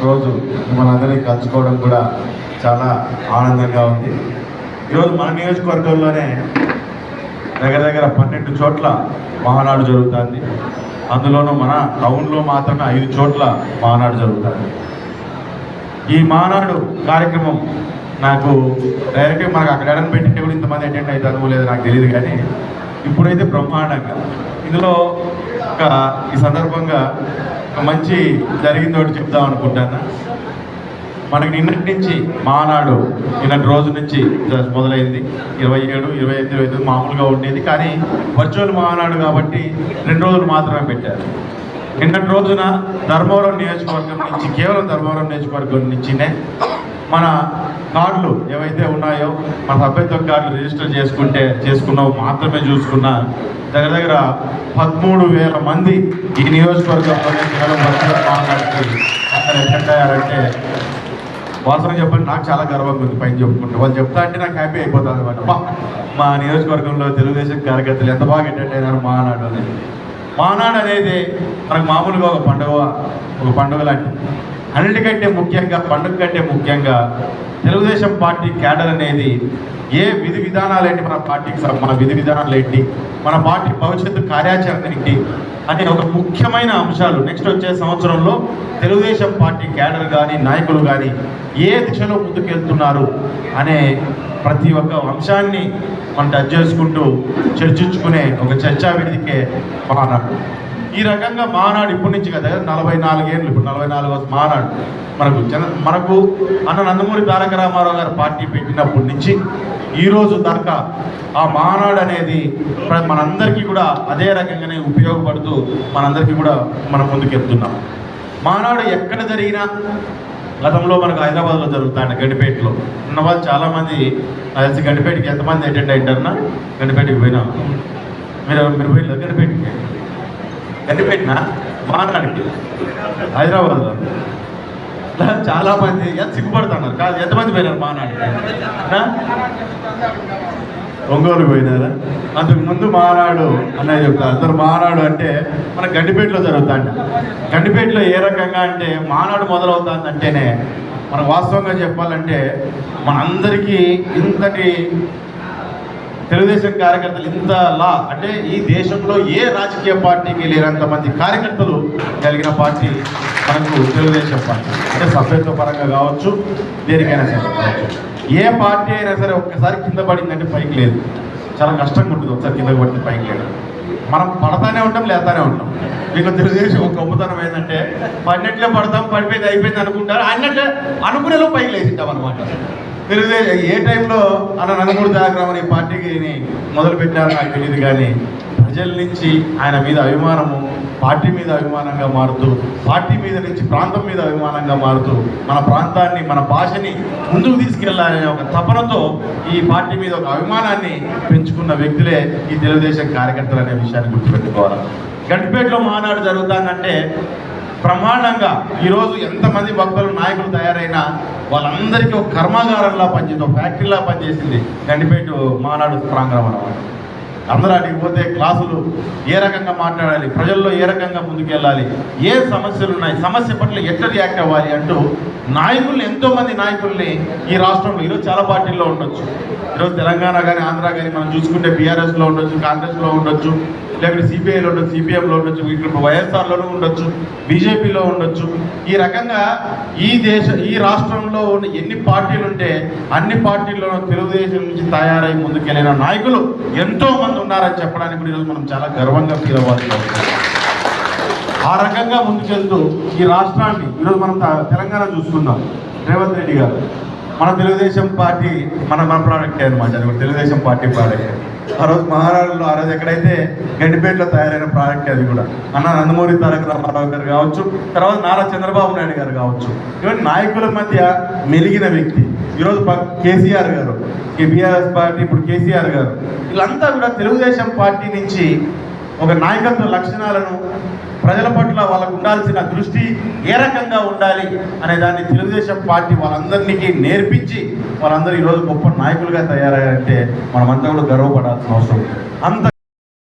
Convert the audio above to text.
రోజు మిమ్మల్ని అందరినీ కలుసుకోవడం కూడా చాలా ఆనందంగా ఉంది. ఈరోజు మన నియోజకవర్గంలోనే దగ్గర దగ్గర 12 చోట్ల మహానాడు జరుగుతుంది. అందులోనూ మన టౌన్లో మాత్రమే 5 చోట్ల మహానాడు జరుగుతుంది. ఈ మహానాడు కార్యక్రమం నాకు డైరెక్ట్గా మనకు అక్కడ ఎడని పెట్టింటే కూడా ఇంతమంది అటెండ్ అవుతాను లేదు నాకు తెలియదు, కానీ ఇప్పుడైతే బ్రహ్మాండంగా ఇందులో ఈ సందర్భంగా ఒక మంచి జరిగింది ఒకటి చెప్దాం అనుకుంటాను. మనకి నిన్నటి నుంచి మహానాడు నిన్నటి రోజు నుంచి మొదలైంది. 27, 28, 29 మామూలుగా ఉండేది, కానీ వర్చువల్ మహానాడు కాబట్టి 2 రోజులు మాత్రమే పెట్టారు. నిన్నటి రోజున ధర్మవరం నియోజకవర్గం నుంచి, కేవలం ధర్మవరం నియోజకవర్గం నుంచినే మన కార్డులు ఏవైతే ఉన్నాయో మన సభ్యత్వ కార్డులు రిజిస్టర్ చేసుకున్నావు మాత్రమే చూసుకున్నా దగ్గర దగ్గర 13,000 మంది ఈ నియోజకవర్గంలోనే కేవలం వర్చువల్ మహానాడుకి అటెండ్ అయ్యారంటే వాస్తవం చెప్పండి నాకు చాలా గర్వంగా ఉంది. పైన చెప్పుకుంటే వాళ్ళు చెప్తా అంటే నాకు హ్యాపీ అయిపోతుంది అనమాట. మా నియోజకవర్గంలో తెలుగుదేశం కార్యకర్తలు ఎంత బాగా అటెండ్ అయినారు మహానాడు అనేది. మహానాడు అనేది మనకు మామూలుగా ఒక పండుగ లాంటిది. అన్నిటికంటే ముఖ్యంగా పండుగ కంటే ముఖ్యంగా తెలుగుదేశం పార్టీ క్యాడర్ అనేది ఏ విధి విధానాలు ఏంటి, మన విధి విధానాలు ఏంటి, మన పార్టీ భవిష్యత్తు కార్యాచరణ ఏంటి అనే ఒక ముఖ్యమైన అంశాలు నెక్స్ట్ వచ్చే సంవత్సరంలో తెలుగుదేశం పార్టీ క్యాడర్ కానీ నాయకులు కానీ ఏ దిశలో ముందుకెళ్తున్నారు అనే ప్రతి ఒక్క అంశాన్ని మనం టచ్ చేసుకుంటూ చర్చించుకునే ఒక చర్చా వేదికే మహానాడు. ఈ రకంగా మహానాడు ఇప్పటి నుంచి కదా 44 ఏళ్ళు, ఇప్పుడు 44వ మహానాడు మనకు అన్న నందమూరి తారక రామారావు గారు పార్టీ పెట్టినప్పటి నుంచి ఈ రోజు దాకా ఆ మహానాడు అనేది మనందరికీ కూడా అదే రకంగానే ఉపయోగపడుతూ మనందరికీ కూడా మనం ముందుకెళ్తున్నాం. మహానాడు ఎక్కడ జరిగినా గతంలో మనకు హైదరాబాద్లో జరుగుతాయండి, గండిపేటలో ఉన్న వాళ్ళు చాలామంది కలిసి గండిపేటకి ఎంతమంది అటెండ్ అయ్యారన్నా? గండిపేటకి పోయినా మీరు పోయిన గండిపేటనా మహానాడుకి హైదరాబాద్లో చాలామంది ఎంత సిగ్గుపడుతున్నారు కాదు. ఎంతమంది పోయినారు మహానాడు? ఒంగోలు పోయినారా? అంతకు ముందు మహానాడు అన్నయ్య చెప్తారు. అందరు మహానాడు అంటే మన గండిపేటలో జరుగుతాండి. గండిపేటలో ఏ రకంగా అంటే మహానాడు మొదలవుతుందంటేనే మనకు వాస్తవంగా చెప్పాలంటే మనందరికీ ఇంతటి తెలుగుదేశం కార్యకర్తలు ఇంతలా అంటే ఈ దేశంలో ఏ రాజకీయ పార్టీకి లేనంత మంది కార్యకర్తలు కలిగిన పార్టీ మనకు తెలుగుదేశం పార్టీ. అంటే సభ్యత్వ పరంగా కావచ్చు, దేనికైనా సరే కావచ్చు. ఏ పార్టీ అయినా సరే ఒక్కసారి కింద పడిందంటే పైకి లేదు, చాలా కష్టంగా ఉంటుంది. ఒకసారి కిందకి పడితే పైకి లేదు. మనం పడతానే ఉంటాం, లేతానే ఉంటాం. మీకు తెలుగుదేశం ఒక గొప్పతనం ఏంటంటే పడినట్లే పడతాం, పడిపోయింది అయిపోయింది అనుకుంటారు, అన్నట్లే అనుకునేలో పైకి లేచింటాం అనమాట. తెలుగుదేశం ఏ టైంలో అన్న నందమూరి తారక రామారావు ఈ పార్టీకి మొదలుపెట్టారో నాకు తెలియదు, కానీ ప్రజల నుంచి ఆయన మీద అభిమానము పార్టీ మీద అభిమానంగా మారుతూ, పార్టీ మీద నుంచి ప్రాంతం మీద అభిమానంగా మారుతూ, మన ప్రాంతాన్ని మన భాషని ముందుకు తీసుకెళ్లాలనే ఒక తపనతో ఈ పార్టీ మీద ఒక అభిమానాన్ని పెంచుకున్న వ్యక్తులే ఈ తెలుగుదేశం కార్యకర్తలు అనే విషయాన్ని గుర్తుపెట్టుకోవాలి. గండిపేటలో మహానాడు జరుగుతుందంటే బ్రహ్మాండంగా ఈరోజు ఎంతమంది భక్తులు నాయకులు తయారైనా వాళ్ళందరికీ ఒక కర్మాగారంలా పనిచేసింది, ఒక ఫ్యాక్టరీలా పనిచేసింది గండిపేట మహానాడు ప్రాంగణం అన్నమాట. అందరూ అడిగి పోతే క్లాసులు ఏ రకంగా మాట్లాడాలి, ప్రజల్లో ఏ రకంగా ముందుకెళ్ళాలి, ఏ సమస్యలు ఉన్నాయి, సమస్య పట్ల ఎట్లా రియాక్ట్ అవ్వాలి అంటూ నాయకుల్ని ఎంతోమంది నాయకుల్ని ఈ రాష్ట్రంలో ఈరోజు చాలా పార్టీల్లో ఉండొచ్చు. ఈరోజు తెలంగాణ కానీ ఆంధ్ర కానీ మనం చూసుకుంటే బీఆర్ఎస్లో ఉండొచ్చు, కాంగ్రెస్లో ఉండొచ్చు, లేకపోతే సిపిఐలో ఉండొచ్చు, సిపిఎంలో ఉండొచ్చు, ఇక్కడ వైఎస్ఆర్లోనూ ఉండొచ్చు, బీజేపీలో ఉండొచ్చు. ఈ రకంగా ఈ రాష్ట్రంలో ఉన్న ఎన్ని పార్టీలు ఉంటే అన్ని పార్టీల్లోనూ తెలుగుదేశం నుంచి తయారై ముందుకెళ్ళిన నాయకులు ఎంతో మంది ఉన్నారని చెప్పడానికి కూడా ఈరోజు మనం చాలా గర్వంగా ఫీల్ అవ్వాలి. ఆ రకంగా ముందుకెళ్తూ ఈ రాష్ట్రాన్ని ఈరోజు మనం తెలంగాణ చూసుకుందాం. రేవంత్ రెడ్డి గారు మన తెలుగుదేశం పార్టీ మన ప్రోడక్టే అనమాట. అది కూడా తెలుగుదేశం పార్టీ ప్రోడక్ట్. ఆ రోజు మహారాష్ట్రలో ఆ రోజు ఎక్కడైతే గండిపేటలో తయారైన ప్రోడక్ట్ అది కూడా అన్న నందమూరి తారక రామారావు గారు కావచ్చు, తర్వాత నారా చంద్రబాబు నాయుడు గారు కావచ్చు, ఇవన్నీ నాయకుల మధ్య మెలిగిన వ్యక్తి. ఈరోజు కేసీఆర్ గారు, బీఆర్ఎస్ పార్టీ ఇప్పుడు కేసీఆర్ గారు, వీళ్ళంతా కూడా తెలుగుదేశం పార్టీ నుంచి ఒక నాయకత్వ లక్షణాలను ప్రజల పట్ల వాళ్ళకు ఉండాల్సిన దృష్టి ఏ రకంగా ఉండాలి అనే దాన్ని తెలుగుదేశం పార్టీ వాళ్ళందరికీ నేర్పించి వాళ్ళందరూ ఈరోజు గొప్ప నాయకులుగా తయారయ్యారంటే మనమంతా కూడా గర్వపడాల్సిన అవసరం అంత